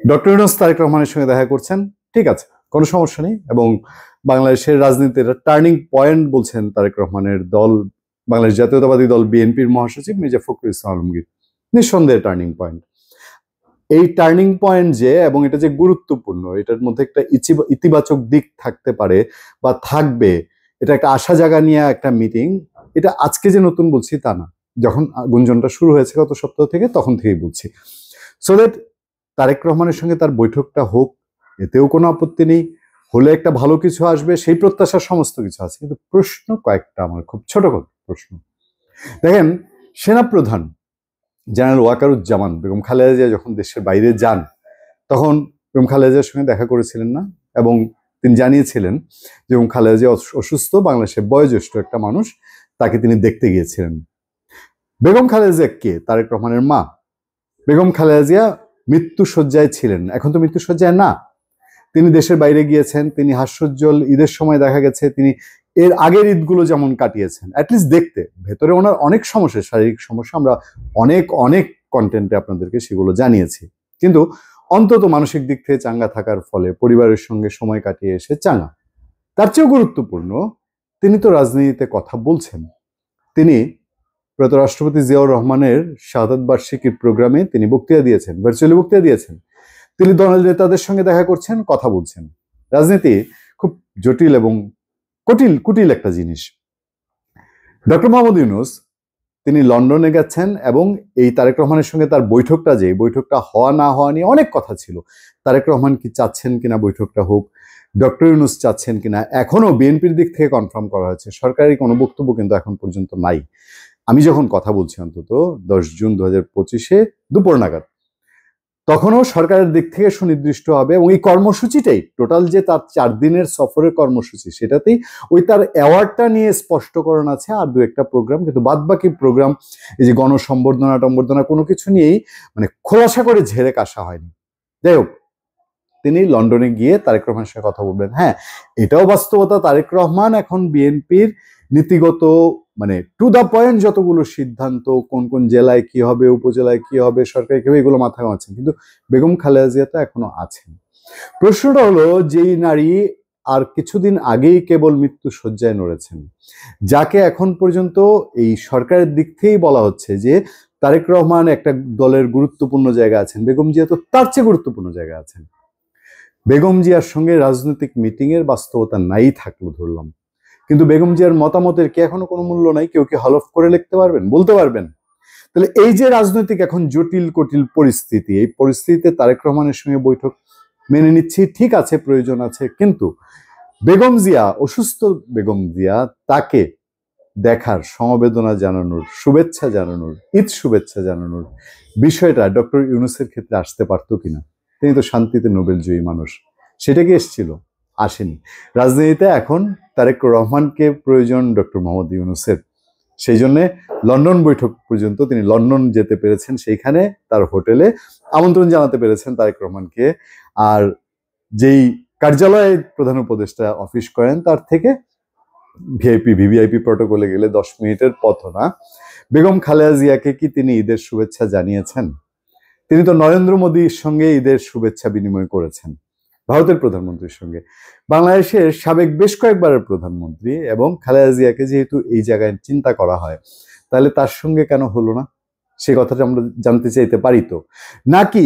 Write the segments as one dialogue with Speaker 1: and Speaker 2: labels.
Speaker 1: Doctor Yunus Tarique রহমানের সঙ্গে দেখা করছেন, ঠিক আছে, কোনো সমস্যা নেই। এবং বাংলাদেশের রাজনীতির টার্নিং পয়েন্ট বলছেন তারেক রহমানের দল, বাংলাদেশ জাতীয়তাবাদী দল বিএনপির মহাসচিব মির্জা ফখরুল ইসলাম আলমগীর, নিঃসন্দেহে টার্নিং পয়েন্ট। এই টার্নিং পয়েন্ট যে, এবং এটা যে গুরুত্বপূর্ণ, এটার মধ্যে একটা ইতিবাচক দিক থাকতে পারে বা থাকবে, এটা একটা আশা জাগা নিয়ে একটা মিটিং। এটা আজকে যে নতুন বলছি তা না, যখন গুঞ্জনটা শুরু হয়েছে গত সপ্তাহ থেকে, তখন থেকেই বলছি। সো দ্যাট তারেক রহমানের সঙ্গে তার বৈঠকটা হোক, এতেও কোনো আপত্তি নেই, হলে একটা ভালো কিছু আসবে, সেই প্রত্যাশার সমস্ত কিছু আছে। কিন্তু প্রশ্ন কয়েকটা, আমার খুব ছোট প্রশ্ন। দেখেন, সেনাপ্রধান জেনারেল ওয়াকারুজ্জামান বেগম খালেদা জিয়া যখন দেশের বাইরে যান, তখন বেগম খালেদা জিয়ার সঙ্গে দেখা করেছিলেন না? এবং তিনি জানিয়েছিলেন যে বেগম খালেদা জিয়া অসুস্থ, বাংলাদেশের বয়োজ্যেষ্ঠ একটা মানুষ, তাকে তিনি দেখতে গিয়েছিলেন। বেগম খালেদা জিয়া কে? তারেক রহমানের মা। বেগম খালেদা জিয়া মৃত্যুশয্যায় ছিলেন, এখন তো মৃত্যুশয্যায় না। তিনি দেশের বাইরে গিয়েছেন, তিনি হাস্যোজ্জ্বল, ঈদের সময় দেখা গেছে তিনি এর আগের ঈদগুলো যেমন কাটিয়েছেন, অ্যাটলিস্ট দেখতে। ভেতরে ওনার অনেক সমস্যা, শারীরিক সমস্যা, আমরা অনেক কন্টেন্টে আপনাদেরকে সেগুলো জানিয়েছি। কিন্তু অন্তত মানসিক দিক থেকে চাঙ্গা থাকার ফলে পরিবারের সঙ্গে সময় কাটিয়ে এসে চাঙ্গা। তার চেয়েও গুরুত্বপূর্ণ, তিনি তো রাজনীতিতে কথা বলছেন। তিনি প্রয়াত রাষ্ট্রপতি জিয়াউর রহমানের শাহাদাত বার্ষিকীর প্রোগ্রামে তিনি বক্তৃতা দিয়েছেন, ভার্চুয়ালি বক্তৃতা দিয়েছেন। তিনি দলের নেতাদের সঙ্গে দেখা করছেন, কথা বলছেন। রাজনীতি খুব জটিল এবং কুটিল একটা জিনিস। ডক্টর মোহাম্মদ ইউনূস তিনি লন্ডনে গেছেন, এবং এই তারেক রহমানের সঙ্গে তার বৈঠকটা হওয়া না হওয়া নিয়ে অনেক কথা ছিল। তারেক রহমান কি চাচ্ছেন কিনা বৈঠকটা হোক, ডক্টর ইউনূস চাচ্ছেন কিনা, এখনো বিএনপির দিক থেকে কনফার্ম করা হয়েছে। সরকারি কোনো বক্তব্য কিন্তু এখন পর্যন্ত নাই। আমি যখন কথা বলছি, অন্তত 10 জুন 2025 দুপুর নাগাদ, তখনও সরকারের দিক থেকে সুনির্দিষ্ট হবে। এবং এই কর্মসূচিটাই টোটাল যে তার 4 দিনের সফরের কর্মসূচি, সেটাতেই ওই তার অ্যাওয়ার্ডটা নিয়ে স্পষ্টকরণ আছে, আর 2-1টা প্রোগ্রাম। কিন্তু বাদবাকি প্রোগ্রাম, এই যে গণসম্বর্ধনা কোনো কিছু নিয়েই মানে খোলাসা করে ঝেড়ে কাশা হয়নি। যাই হোক, তিনি লন্ডনে গিয়ে তারেক রহমানের সঙ্গে কথা বলবেন। হ্যাঁ, এটাও বাস্তবতা, তারেক রহমান এখন বিএনপির নীতিগত মানে টু দা পয়েন্ট যতগুলো সিদ্ধান্ত, কোন জেলায় কি হবে, উপজেলায় কি হবে, সরকারি কি হবে, এগুলো মাথায় ঘামাচ্ছেন। কিন্তু বেগম খালেদা জিয়া তো এখনো আছেন। প্রশ্নটা হলো, যেই নারী আর কিছুদিন আগেই কেবল মৃত্যুশয্যায় নড়েছেন, যাকে এখন পর্যন্ত এই সরকারের দিক থেকেই বলা হচ্ছে যে তারেক রহমান একটা দলের গুরুত্বপূর্ণ জায়গা আছেন, বেগম জিয়া তো তার চেয়ে গুরুত্বপূর্ণ জায়গায় আছেন। বেগম জিয়ার সঙ্গে রাজনৈতিক মিটিং এর বাস্তবতা নাই থাকলো ধরলাম, কিন্তু বেগম জিয়ার মতামতের কি এখনো কোনো মূল্য নাই? কেউ কি হলফ করে লিখতে পারবেন, বলতে পারবেন? তাহলে এই যে রাজনৈতিক এখন জটিল পরিস্থিতি, এই পরিস্থিতিতে তারেক রহমানের সঙ্গে বৈঠক মেনে নিচ্ছি, ঠিক আছে, প্রয়োজন আছে। কিন্তু বেগম জিয়া, অসুস্থ বেগম জিয়া, তাকে দেখার, সমবেদনা জানানোর, শুভেচ্ছা জানানোর, ঈদ শুভেচ্ছা জানানোর বিষয়টা ডক্টর ইউনূসের ক্ষেত্রে আসতে পারতো কিনা? তিনি তো শান্তিতে নোবেল জয়ী মানুষ, সেটা কি এসেছিল? আসেনি। রাজনীতিতে এখন তারেক রহমানকে প্রয়োজন ডক্টর মোহাম্মদ ইউনূসের। সেই জন্যে লন্ডন বৈঠক পর্যন্ত তিনি লন্ডন যেতে পেরেছেন, সেইখানে তার হোটেলে আমন্ত্রণ জানাতে পেরেছেন তারেক রহমানকে। আর যেই কার্যালয়ে প্রধান উপদেষ্টা অফিস করেন, তার থেকে ভিভিআইপি প্রটোকলে গেলে 10 মিনিটের পথ না। বেগম খালেদা জিয়াকে কি তিনি ঈদের শুভেচ্ছা জানিয়েছেন? তিনি তো নরেন্দ্র মোদীর সঙ্গে ঈদের শুভেচ্ছা বিনিময় করেছেন, ভারতের প্রধানমন্ত্রীর সঙ্গে। বাংলাদেশের সাবেক বেশ কয়েকবারের প্রধানমন্ত্রী, এবং খালেদা জিয়াকে যেহেতু এই জায়গায় চিন্তা করা হয়, তাহলে তার সঙ্গে কেন হলো না? সে কথাটা আমরা জানতে চাইতে পারি তো। নাকি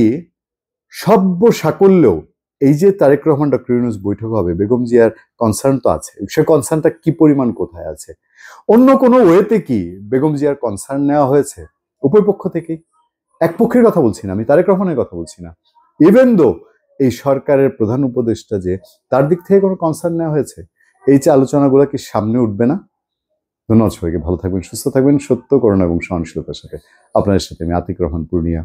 Speaker 1: সব্য সাকল্যেও এই যে তারেক রহমান ডক্টর ইউনূস বৈঠক হবে, বেগম জিয়ার কনসার্ন তো আছে, সে কনসার্নটা কি পরিমাণ কোথায় আছে? অন্য কোনো ওয়েতে কি বেগম জিয়ার কনসার্ন নেওয়া হয়েছে উভয় পক্ষ থেকেই? এক পক্ষের কথা বলছি না, আমি তারেক রহমানের কথা বলছি না। ইভেন দো এই সরকারের প্রধান উপদেষ্টা, যে তার দিক থেকে কোনো কনসার্ন নেওয়া হয়েছে? এই যে আলোচনাগুলো কি সামনে উঠবে না? ধন্যবাদ সবাইকে, ভালো থাকবেন, সুস্থ থাকবেন। সত্য, করুণা এবং সহনশীলতার সাথে আপনাদের সাথে আমি আতিক রহমান পূর্ণিয়া।